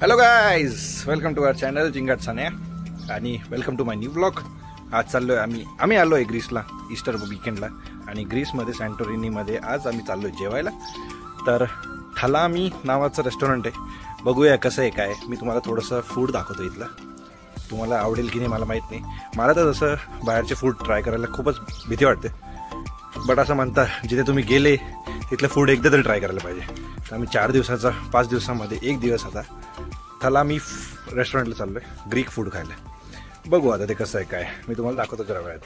Hello guys, welcome to our channel Zingaat Sanya आणि welcome to my new blog. आज चाललोय आम्ही आलोय ग्रीसला ईस्टर वीकेंडला आणि ग्रीसमध्ये सॅन्टोरिनीमध्ये आज आम्ही चाललोय जेवायला. तर थलामी नावाचं रेस्टॉरंट आहे. बघूया कसं आहे काय. मी तुम्हाला थोडंसं फूड दाखवतो इथलं. तुम्हाला आवडेल की नाही मला माहीत नाही. मला तर जसं बाहेरचे फूड ट्राय करायला खूपच भीती वाटते, बट असं म्हणता जिथे तुम्ही गेले तिथलं फूड एकदा तरी ट्राय करायला पाहिजे. तर आम्ही 4 दिवसाचा 5 दिवसामध्ये 1 दिवस आता थलामी रेस्टॉरंटला चाललो आहे ग्रीक फूड खायला. बघू आता ते कसं आहे काय. मी तुम्हाला दाखवतो जरा वेळात.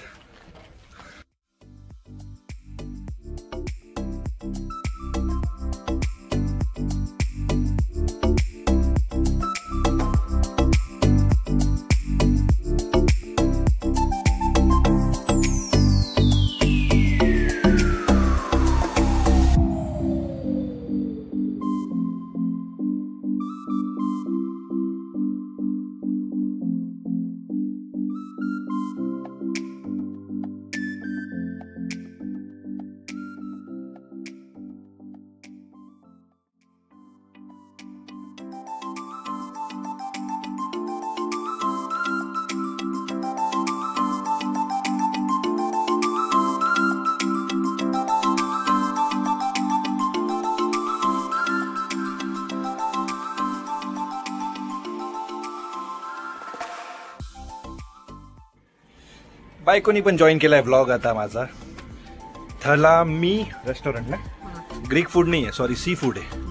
बायकोनी पण जॉईन केलाय व्लॉग आता माझा. थलामी रेस्टॉरंट ना, ग्रीक फूड नाही आहे, सॉरी सी फूड आहे.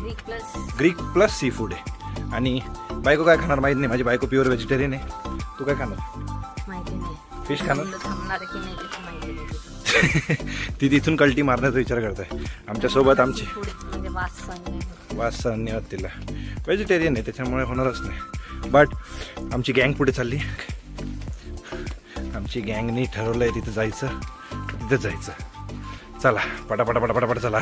ग्रीक प्लस सी फूड आहे. आणि बायको काय खाणार माहित नाही. माझी बायको प्युअर व्हेजिटेरियन आहे. तू काय खाणार? फिश खाणार? ती तिथून कल्टी मारण्याचा विचार करताय. आमच्यासोबत आमची वास सहन नाही होत तिला. व्हेजिटेरियन आहे त्याच्यामुळे होणारच नाही. बट आमची गँग पुढे चालली. आमची गँगनी ठरवलंय तिथं जायचं. चला पटापट चला.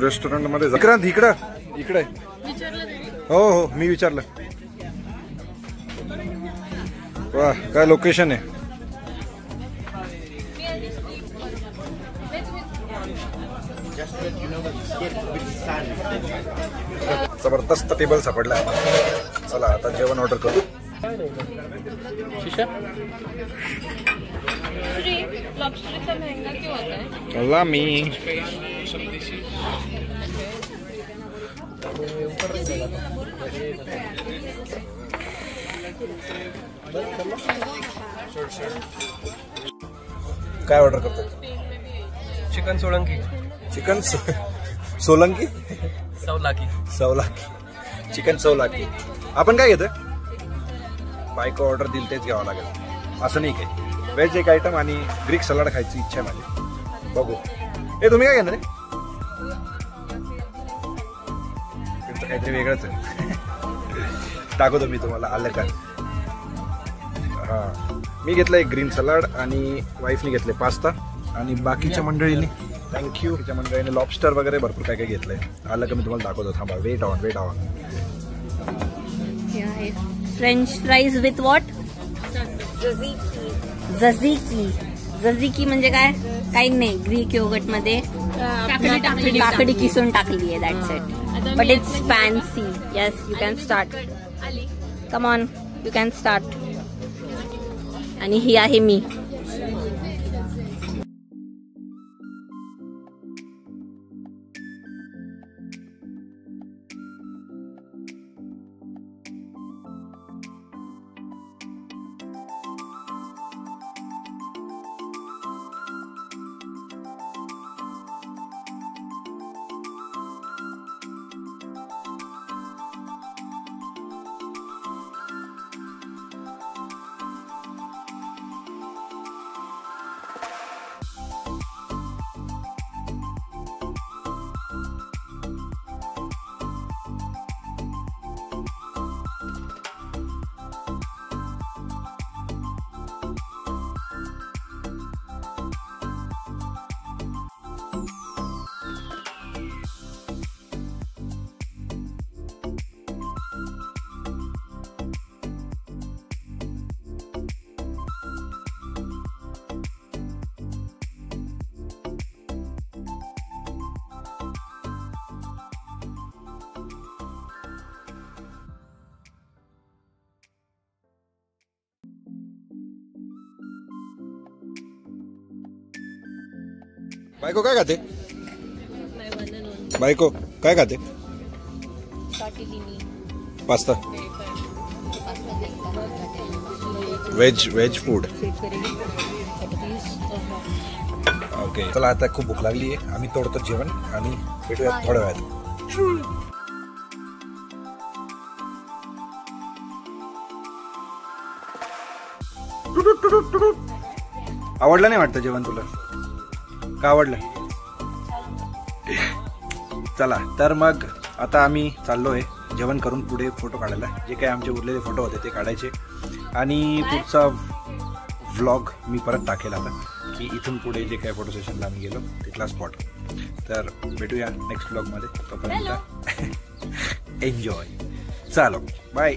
रेस्टॉरंट मध्ये विक्रांत इकडे हो मी विचारलं. वा काय लोकेशन आहे. जबरदस्त टेबल सापडला. चला आता जेवण ऑर्डर करू. थलामी काय ऑर्डर करतो? Chicken souvlaki. Chicken souvlaki souvlaki chicken souvlaki. आपण काय घेतोय? बायको ऑर्डर दिली तेच घ्यावं लागेल असं नाही काही. व्हेज एक आयटम आणि ग्रीक सलाड खायची इच्छा आहे माझी. बघू. हे तुम्ही काय घेणार? तुमचं काहीतरी वेगळंच आहे. दाखवतो मी तुम्हाला आलं का. हां मी घेतलं एक ग्रीन सलाड आणि वाईफने घेतले पास्ता आणि बाकीच्या मंडळीने थँक्यू तिच्या मंडळीने लॉबस्टर वगैरे भरपूर काय काय घेतलंय. आलं का मी तुम्हाला दाखवतो. थांबा. Wait on. French fries with what? जझिकी म्हणजे काय? काही नाही. ग्रीक योगर्ट मध्ये काकडी किसून टाकली आहे. That's it. But it's fancy. Yes you can start. Come on you can start. आणि ही आहे मी. बायको काय खाते? बायको काय खाते? पास्ता. Veg food. ओके चला आता खूप भूक लागली आहे. आम्ही तोडतो जेवण आणि भेटूया थोड्या वेळात. आवडलं नाही वाटतं जेवण तुला? का आवडलं? चला तर मग आता आम्ही चाललोय जेवण करून पुढे फोटो काढायला. जे काही आमचे उरलेले फोटो होते ते काढायचे आणि पुढचा व्लॉग मी परत टाकेल आता की इथून पुढे जे काही फोटो सेशनला आम्ही गेलो तिथला स्पॉट. तर भेटूया नेक्स्ट व्लॉगमध्ये. तोपर्यंत एन्जॉय. चालो बाय.